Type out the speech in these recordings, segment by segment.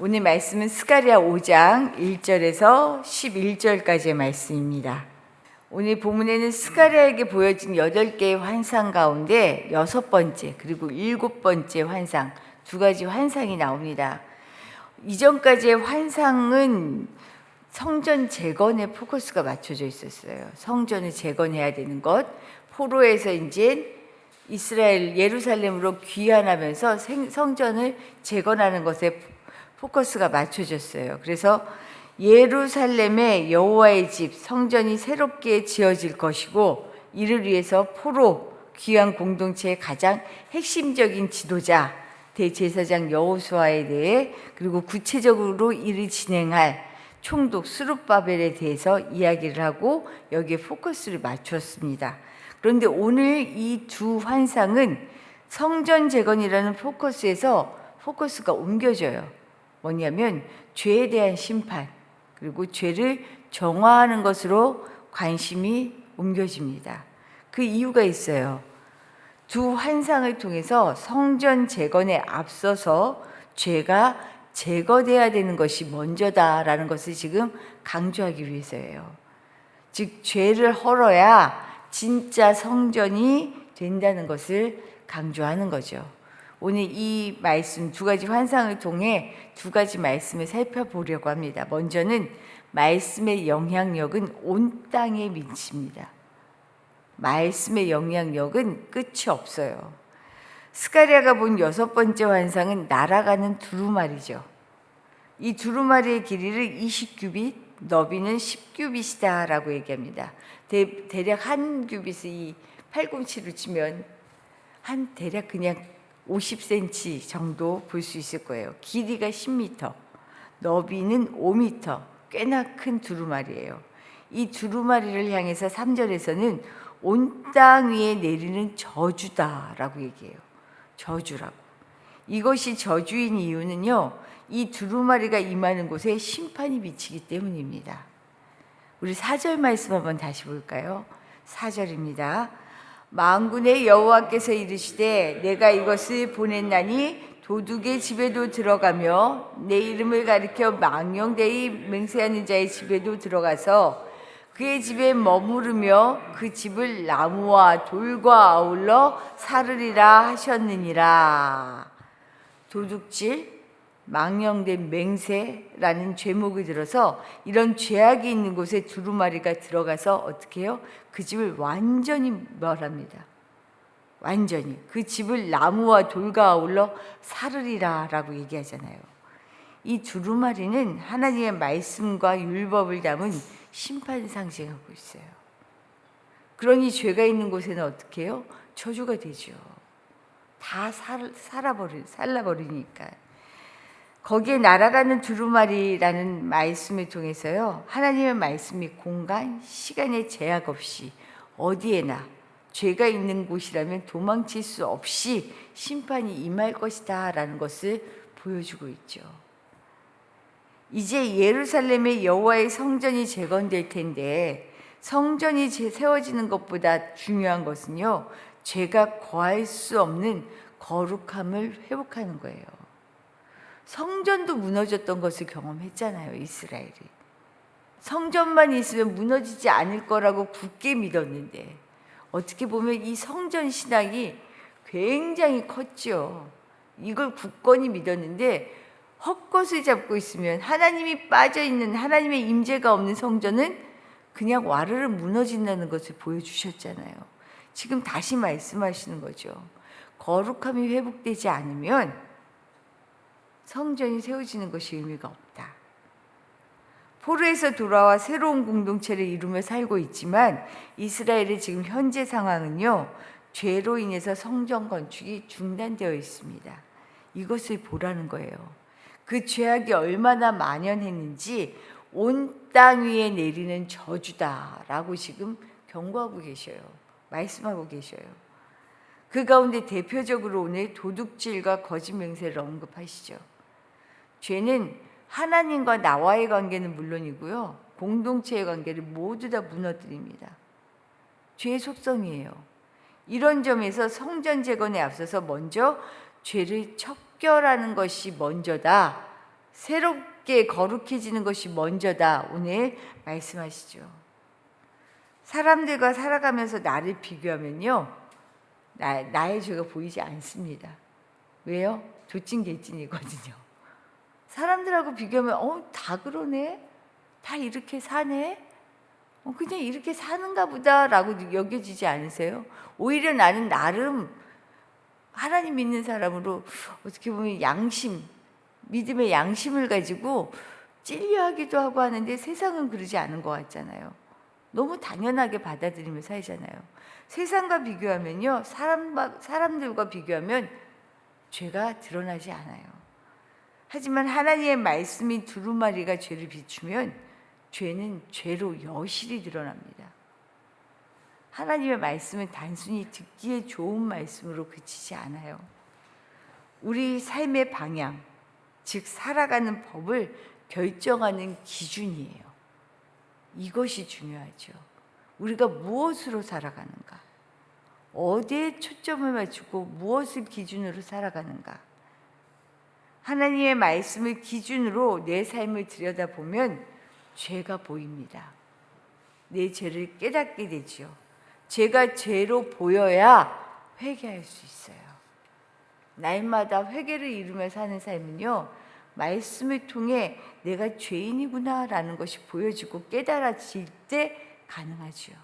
오늘 말씀은 스가랴 5장 1절에서 11절까지의 말씀입니다. 오늘 본문에는 스가랴에게 보여진 8개의 환상 가운데 6번째 그리고 7번째 환상, 두 가지 환상이 나옵니다. 이전까지의 환상은 성전 재건에 포커스가 맞춰져 있었어요. 성전을 재건해야 되는 것, 포로에서 이제 이스라엘 예루살렘으로 귀환하면서 성전을 재건하는 것에 포커스가 맞춰졌어요. 그래서 예루살렘의 여호와의 집 성전이 새롭게 지어질 것이고, 이를 위해서 포로 귀환 공동체의 가장 핵심적인 지도자 대제사장 여호수아에 대해, 그리고 구체적으로 이를 진행할 총독 스룹바벨에 대해서 이야기를 하고 여기에 포커스를 맞췄습니다. 그런데 오늘 이 두 환상은 성전 재건이라는 포커스에서 포커스가 옮겨져요. 뭐냐면 죄에 대한 심판, 그리고 죄를 정화하는 것으로 관심이 옮겨집니다. 그 이유가 있어요. 두 환상을 통해서 성전 재건에 앞서서 죄가 제거돼야 되는 것이 먼저다라는 것을 지금 강조하기 위해서예요. 즉, 죄를 헐어야 진짜 성전이 된다는 것을 강조하는 거죠. 오늘 이 말씀, 두 가지 환상을 통해 두 가지 말씀을 살펴보려고 합니다. 먼저는 말씀의 영향력은 온 땅에 미칩니다. 말씀의 영향력은 끝이 없어요. 스가랴가 본 6번째 환상은 날아가는 두루마리죠. 이 두루마리의 길이를 20규빗, 너비는 10규빗이다 라고 얘기합니다. 대략 한 규빗을 이 팔꿈치로 치면 한 대략 그냥 50cm 정도 볼 수 있을 거예요. 길이가 10m, 너비는 5m, 꽤나 큰 두루마리예요. 이 두루마리를 향해서 3절에서는 온 땅 위에 내리는 저주다라고 얘기해요. 저주라고. 이것이 저주인 이유는요, 이 두루마리가 임하는 곳에 심판이 미치기 때문입니다. 우리 4절 말씀 한번 다시 볼까요? 4절입니다. 만군의 여호와께서 이르시되 내가 이것을 보냈나니 도둑의 집에도 들어가며 내 이름을 가리켜 망령되이 맹세하는 자의 집에도 들어가서 그의 집에 머무르며 그 집을 나무와 돌과 아울러 사르리라 하셨느니라. 도둑질, 망령된 맹세라는 죄목을 들어서 이런 죄악이 있는 곳에 두루마리가 들어가서 어떻게 해요? 그 집을 완전히 멸합니다. 완전히. 그 집을 나무와 돌과 아울러 사르리라 라고 얘기하잖아요. 이 두루마리는 하나님의 말씀과 율법을 담은 심판 상징하고 있어요. 그러니 죄가 있는 곳에는 어떻게 해요? 저주가 되죠. 다 살라버리니까. 거기에 날아가는 두루마리라는 말씀을 통해서요, 하나님의 말씀이 공간, 시간의 제약 없이 어디에나 죄가 있는 곳이라면 도망칠 수 없이 심판이 임할 것이다 라는 것을 보여주고 있죠. 이제 예루살렘의 여호와의 성전이 재건될 텐데, 성전이 세워지는 것보다 중요한 것은요, 죄가 거할 수 없는 거룩함을 회복하는 거예요. 성전도 무너졌던 것을 경험했잖아요, 이스라엘이. 성전만 있으면 무너지지 않을 거라고 굳게 믿었는데, 어떻게 보면 이 성전 신앙이 굉장히 컸죠. 이걸 굳건히 믿었는데 헛것을 잡고 있으면, 하나님이 빠져있는, 하나님의 임재가 없는 성전은 그냥 와르르 무너진다는 것을 보여주셨잖아요. 지금 다시 말씀하시는 거죠. 거룩함이 회복되지 않으면 성전이 세워지는 것이 의미가 없다. 포로에서 돌아와 새로운 공동체를 이루며 살고 있지만 이스라엘의 지금 현재 상황은요, 죄로 인해서 성전 건축이 중단되어 있습니다. 이것을 보라는 거예요. 그 죄악이 얼마나 만연했는지 온 땅 위에 내리는 저주다라고 지금 경고하고 계셔요. 말씀하고 계셔요. 그 가운데 대표적으로 오늘 도둑질과 거짓 맹세를 언급하시죠. 죄는 하나님과 나와의 관계는 물론이고요, 공동체의 관계를 모두 다 무너뜨립니다. 죄의 속성이에요. 이런 점에서 성전 재건에 앞서서 먼저 죄를 척결하는 것이 먼저다. 새롭게 거룩해지는 것이 먼저다. 오늘 말씀하시죠. 사람들과 살아가면서 나를 비교하면요, 나의 죄가 보이지 않습니다. 왜요? 조찐개찐이거든요. 사람들하고 비교하면 다 그러네? 다 이렇게 사네? 그냥 이렇게 사는가 보다라고 여겨지지 않으세요? 오히려 나는 나름 하나님 믿는 사람으로 어떻게 보면 믿음의 양심을 가지고 찔려하기도 하고 하는데 세상은 그러지 않은 것 같잖아요. 너무 당연하게 받아들이며 살잖아요. 세상과 비교하면요, 사람들과 비교하면 죄가 드러나지 않아요. 하지만 하나님의 말씀이 두루마리가 죄를 비추면 죄는 죄로 여실히 드러납니다. 하나님의 말씀은 단순히 듣기에 좋은 말씀으로 그치지 않아요. 우리 삶의 방향, 즉 살아가는 법을 결정하는 기준이에요. 이것이 중요하죠. 우리가 무엇으로 살아가는가? 어디에 초점을 맞추고 무엇을 기준으로 살아가는가? 하나님의 말씀을 기준으로 내 삶을 들여다보면 죄가 보입니다. 내 죄를 깨닫게 되지요. 죄가 죄로 보여야 회개할 수 있어요. 날마다 회개를 이루며 사는 삶은요, 말씀을 통해 내가 죄인이구나라는 것이 보여지고 깨달아질 때 가능하지요.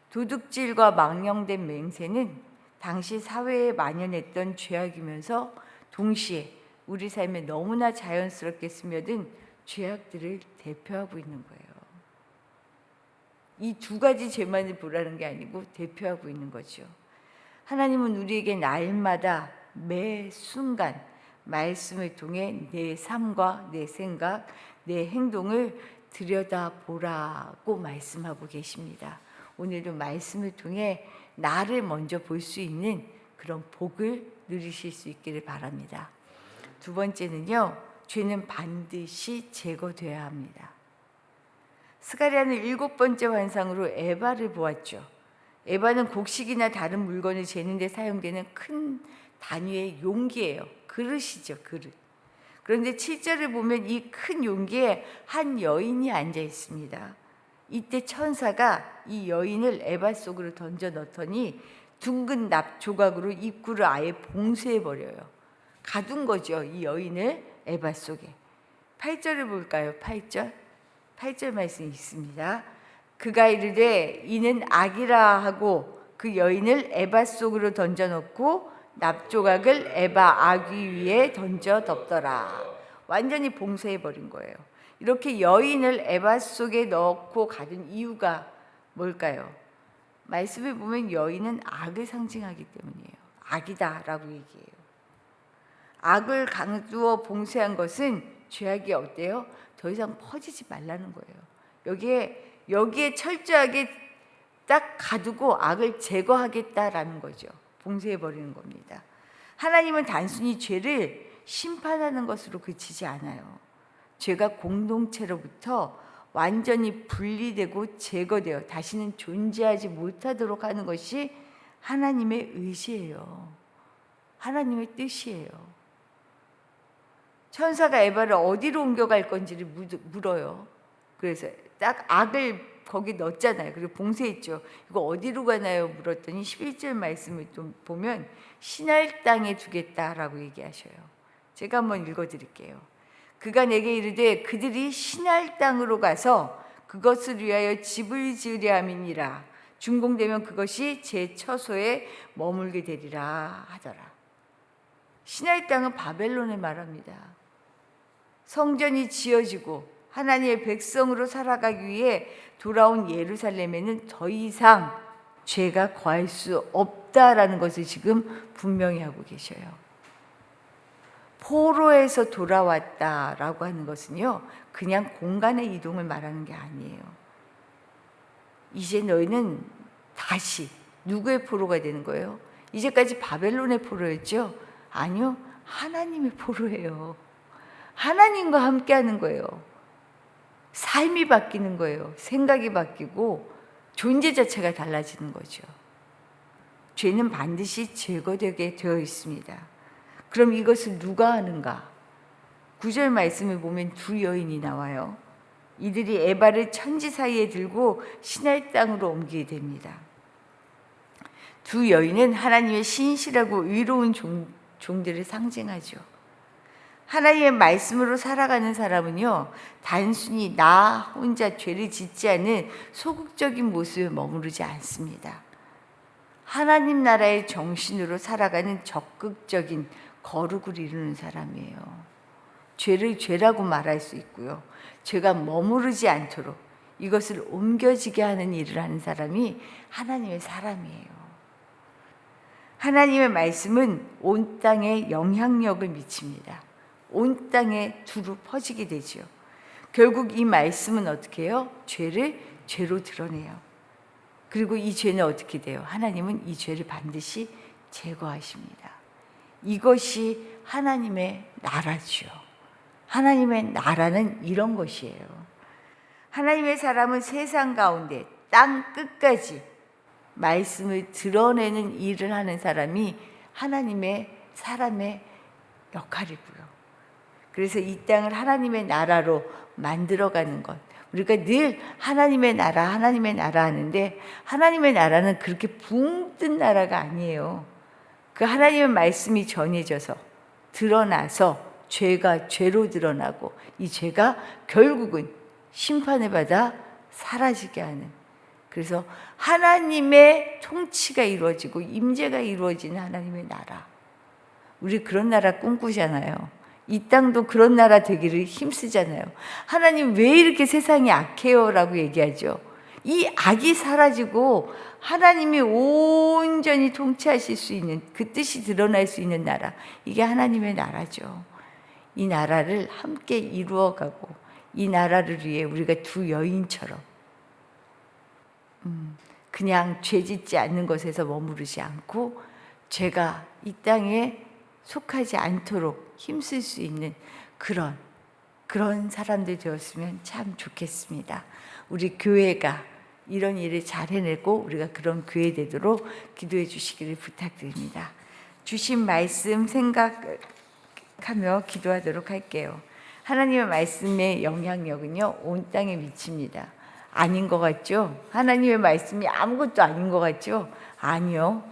도둑질과 망령된 맹세는 당시 사회에 만연했던 죄악이면서 동시에 우리 삶에 너무나 자연스럽게 스며든 죄악들을 대표하고 있는 거예요. 이 두 가지 죄만을 보라는 게 아니고 대표하고 있는 거죠. 하나님은 우리에게 날마다 매 순간 말씀을 통해 내 삶과 내 생각, 내 행동을 들여다보라고 말씀하고 계십니다. 오늘도 말씀을 통해 나를 먼저 볼 수 있는 그런 복을 누리실 수 있기를 바랍니다. 두 번째는요, 죄는 반드시 제거되어야 합니다. 스가랴는 7번째 환상으로 에바를 보았죠. 에바는 곡식이나 다른 물건을 재는 데 사용되는 큰 단위의 용기예요. 그릇이죠, 그릇. 그런데 7절을 보면 이 큰 용기에 한 여인이 앉아 있습니다. 이때 천사가 이 여인을 에바 속으로 던져 넣더니 둥근 납 조각으로 입구를 아예 봉쇄해 버려요. 가둔 거죠, 이 여인을 에바 속에. 8절을 볼까요? 8절 말씀이 있습니다. 그가 이르되 이는 악이라 하고 그 여인을 에바 속으로 던져 넣고 납조각을 에바 아귀 위에 던져 덮더라. 완전히 봉쇄해 버린 거예요. 이렇게 여인을 에바 속에 넣고 가둔 이유가 뭘까요? 말씀을 보면 여인은 악을 상징하기 때문이에요. 악이다라고 얘기해요. 악을 강두어 봉쇄한 것은 죄악이 어때요? 더 이상 퍼지지 말라는 거예요. 여기에 철저하게 딱 가두고 악을 제거하겠다라는 거죠. 봉쇄해 버리는 겁니다. 하나님은 단순히 죄를 심판하는 것으로 그치지 않아요. 죄가 공동체로부터 완전히 분리되고 제거되어 다시는 존재하지 못하도록 하는 것이 하나님의 의지예요. 하나님의 뜻이에요. 천사가 에바를 어디로 옮겨갈 건지를 물어요. 그래서 딱 악을 거기 넣었잖아요. 그리고 봉쇄했죠. 이거 어디로 가나요? 물었더니 11절 말씀을 좀 보면 시날 땅에 두겠다라고 얘기하셔요. 제가 한번 읽어드릴게요. 그가 내게 이르되 그들이 시날 땅으로 가서 그것을 위하여 집을 지으려 함이니라. 준공되면 그것이 제 처소에 머물게 되리라 하더라. 시날 땅은 바벨론을 말합니다. 성전이 지어지고 하나님의 백성으로 살아가기 위해 돌아온 예루살렘에는 더 이상 죄가 거할 수 없다라는 것을 지금 분명히 하고 계셔요. 포로에서 돌아왔다라고 하는 것은요, 그냥 공간의 이동을 말하는 게 아니에요. 이제 너희는 다시 누구의 포로가 되는 거예요? 이제까지 바벨론의 포로였죠? 아니요, 하나님의 포로예요. 하나님과 함께 하는 거예요. 삶이 바뀌는 거예요. 생각이 바뀌고 존재 자체가 달라지는 거죠. 죄는 반드시 제거되게 되어 있습니다. 그럼 이것을 누가 하는가? 9절 말씀을 보면 두 여인이 나와요. 이들이 에바를 천지 사이에 들고 시날 땅으로 옮기게 됩니다. 두 여인은 하나님의 신실하고 의로운 종들을 상징하죠. 하나님의 말씀으로 살아가는 사람은요, 단순히 나 혼자 죄를 짓지 않은 소극적인 모습에 머무르지 않습니다. 하나님 나라의 정신으로 살아가는 적극적인 거룩을 이루는 사람이에요. 죄를 죄라고 말할 수 있고요, 죄가 머무르지 않도록 이것을 옮겨지게 하는 일을 하는 사람이 하나님의 사람이에요. 하나님의 말씀은 온 땅에 영향력을 미칩니다. 온 땅에 두루 퍼지게 되죠. 결국 이 말씀은 어떻게 해요? 죄를 죄로 드러내요. 그리고 이 죄는 어떻게 돼요? 하나님은 이 죄를 반드시 제거하십니다. 이것이 하나님의 나라죠. 하나님의 나라는 이런 것이에요. 하나님의 사람은 세상 가운데 땅 끝까지 말씀을 드러내는 일을 하는 사람이 하나님의 사람의 역할이고요. 그래서 이 땅을 하나님의 나라로 만들어가는 것, 우리가 늘 하나님의 나라 하는데 하나님의 나라는 그렇게 붕 뜬 나라가 아니에요. 그 하나님의 말씀이 전해져서 드러나서 죄가 죄로 드러나고 이 죄가 결국은 심판을 받아 사라지게 하는, 그래서 하나님의 통치가 이루어지고 임재가 이루어지는 하나님의 나라. 우리 그런 나라 꿈꾸잖아요. 이 땅도 그런 나라 되기를 힘쓰잖아요. 하나님 왜 이렇게 세상이 악해요? 라고 얘기하죠. 이 악이 사라지고 하나님이 온전히 통치하실 수 있는, 그 뜻이 드러날 수 있는 나라, 이게 하나님의 나라죠. 이 나라를 함께 이루어가고 이 나라를 위해 우리가 두 여인처럼 그냥 죄짓지 않는 것에서 머무르지 않고 죄가 이 땅에 속하지 않도록 힘쓸 수 있는 그런 사람들 되었으면 참 좋겠습니다. 우리 교회가 이런 일을 잘 해내고 우리가 그런 교회 되도록 기도해 주시기를 부탁드립니다. 주신 말씀 생각하며 기도하도록 할게요. 하나님의 말씀의 영향력은요, 온 땅에 미칩니다. 아닌 것 같죠? 하나님의 말씀이 아무것도 아닌 것 같죠? 아니요.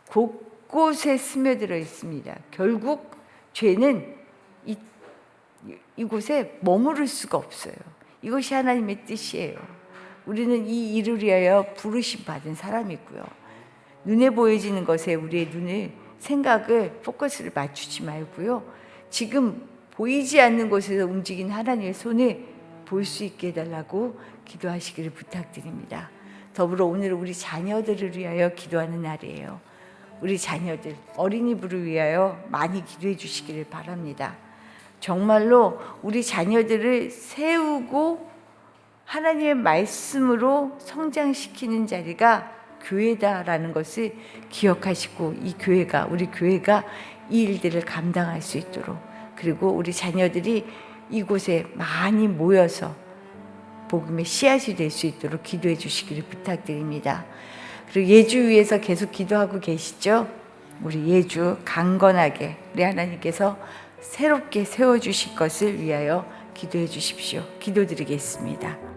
곳곳에 스며들어 있습니다. 결국 죄는 이곳에 머무를 수가 없어요. 이것이 하나님의 뜻이에요. 우리는 이 일을 위하여 부르심 받은 사람이고요. 눈에 보여지는 것에 우리의 눈을, 생각을, 포커스를 맞추지 말고요, 지금 보이지 않는 곳에서 움직인 하나님의 손을 볼 수 있게 해달라고 기도하시기를 부탁드립니다. 더불어 오늘 우리 자녀들을 위하여 기도하는 날이에요. 우리 자녀들, 어린이부를 위하여 많이 기도해 주시기를 바랍니다. 정말로 우리 자녀들을 세우고 하나님의 말씀으로 성장시키는 자리가 교회다라는 것을 기억하시고, 이 교회가, 우리 교회가 이 일들을 감당할 수 있도록, 그리고 우리 자녀들이 이곳에 많이 모여서 복음의 씨앗이 될 수 있도록 기도해 주시기를 부탁드립니다. 그리고 예주 위해서 계속 기도하고 계시죠? 우리 예주 강건하게 우리 하나님께서 새롭게 세워주실 것을 위하여 기도해 주십시오. 기도드리겠습니다.